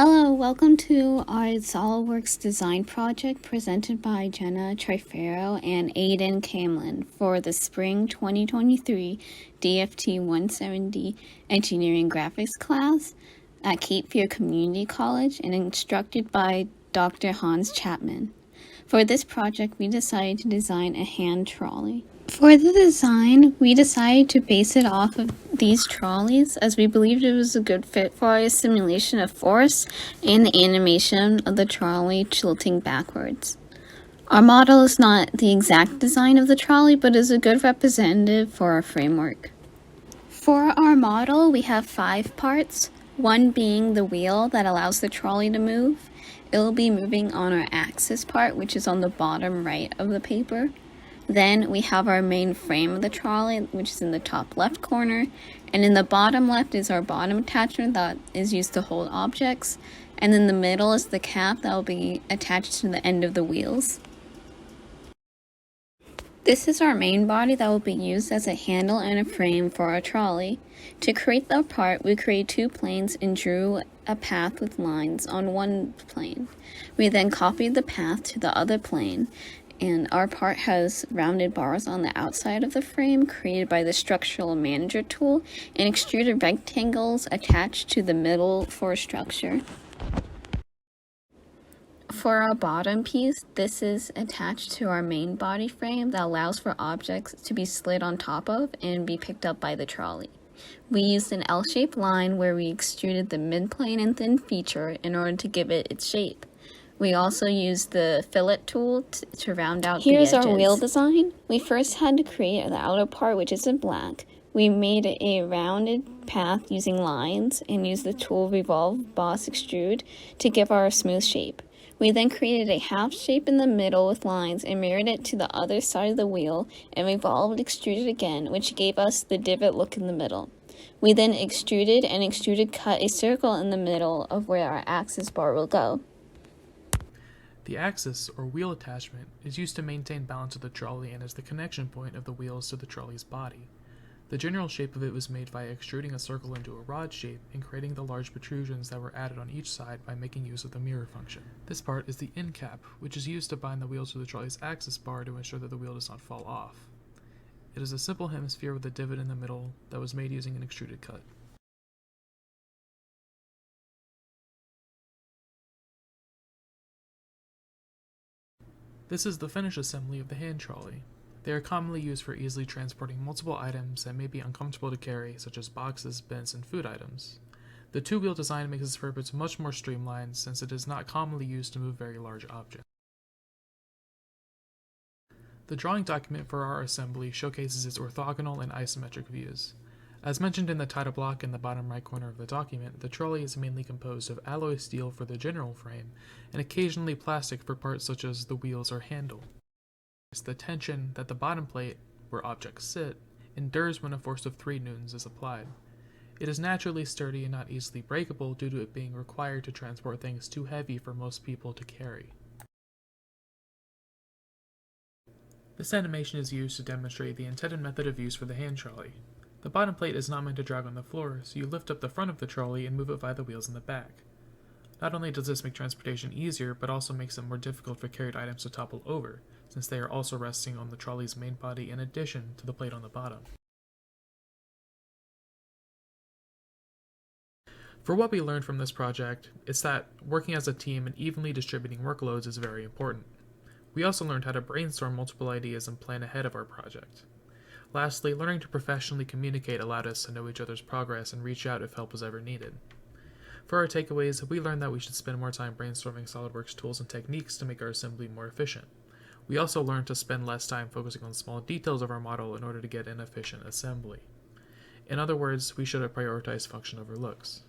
Hello, welcome to our SOLIDWORKS design project presented by Jenna and Aiden Camlin for the Spring 2023 DFT 170 Engineering Graphics class at Cape Fear Community College and instructed by Dr. Hans Chapman. For this project, we decided to design a hand trolley. For the design, we decided to base it off of these trolleys as we believed it was a good fit for our simulation of force and the animation of the trolley tilting backwards. Our model is not the exact design of the trolley, but is a good representative for our framework. For our model, we have 5 parts, one being the wheel that allows the trolley to move. It will be moving on our axis part, which is on the bottom right of the paper. Then we have our main frame of the trolley, which is in the top left corner, and in the bottom left is our bottom attachment that is used to hold objects, and in the middle is the cap that will be attached to the end of the wheels. This is our main body that will be used as a handle and a frame for our trolley. To create the part, we created 2 planes and drew a path with lines on one plane. We then copied the path to the other plane, and our part has rounded bars on the outside of the frame created by the Structural Manager tool and extruded rectangles attached to the middle for structure. For our bottom piece, this is attached to our main body frame that allows for objects to be slid on top of and be picked up by the trolley. We used an L-shaped line where we extruded the midplane and thin feature in order to give it its shape. We also used the fillet tool to round out the edges. Here's our wheel design. We first had to create the outer part, which is in black. We made a rounded path using lines and used the tool Revolve Boss Extrude to give our smooth shape. We then created a half shape in the middle with lines and mirrored it to the other side of the wheel and revolved extruded again, which gave us the divot look in the middle. We then extruded cut a circle in the middle of where our axis bar will go. The axis, or wheel attachment, is used to maintain balance of the trolley and is the connection point of the wheels to the trolley's body. The general shape of it was made by extruding a circle into a rod shape and creating the large protrusions that were added on each side by making use of the mirror function. This part is the end cap, which is used to bind the wheels to the trolley's axis bar to ensure that the wheel does not fall off. It is a simple hemisphere with a divot in the middle that was made using an extruded cut. This is the finished assembly of the hand trolley. They are commonly used for easily transporting multiple items that may be uncomfortable to carry, such as boxes, bins, and food items. The 2-wheel design makes this purpose much more streamlined since it is not commonly used to move very large objects. The drawing document for our assembly showcases its orthogonal and isometric views. As mentioned in the title block in the bottom right corner of the document, the trolley is mainly composed of alloy steel for the general frame, and occasionally plastic for parts such as the wheels or handle. The tension that the bottom plate, where objects sit, endures when a force of 3 newtons is applied. It is naturally sturdy and not easily breakable due to it being required to transport things too heavy for most people to carry. This animation is used to demonstrate the intended method of use for the hand trolley. The bottom plate is not meant to drag on the floor, so you lift up the front of the trolley and move it via the wheels in the back. Not only does this make transportation easier, but also makes it more difficult for carried items to topple over, since they are also resting on the trolley's main body in addition to the plate on the bottom. For what we learned from this project, it's that working as a team and evenly distributing workloads is very important. We also learned how to brainstorm multiple ideas and plan ahead of our project. Lastly, learning to professionally communicate allowed us to know each other's progress and reach out if help was ever needed. For our takeaways, we learned that we should spend more time brainstorming SOLIDWORKS tools and techniques to make our assembly more efficient. We also learned to spend less time focusing on small details of our model in order to get an efficient assembly. In other words, we should have prioritized function over looks.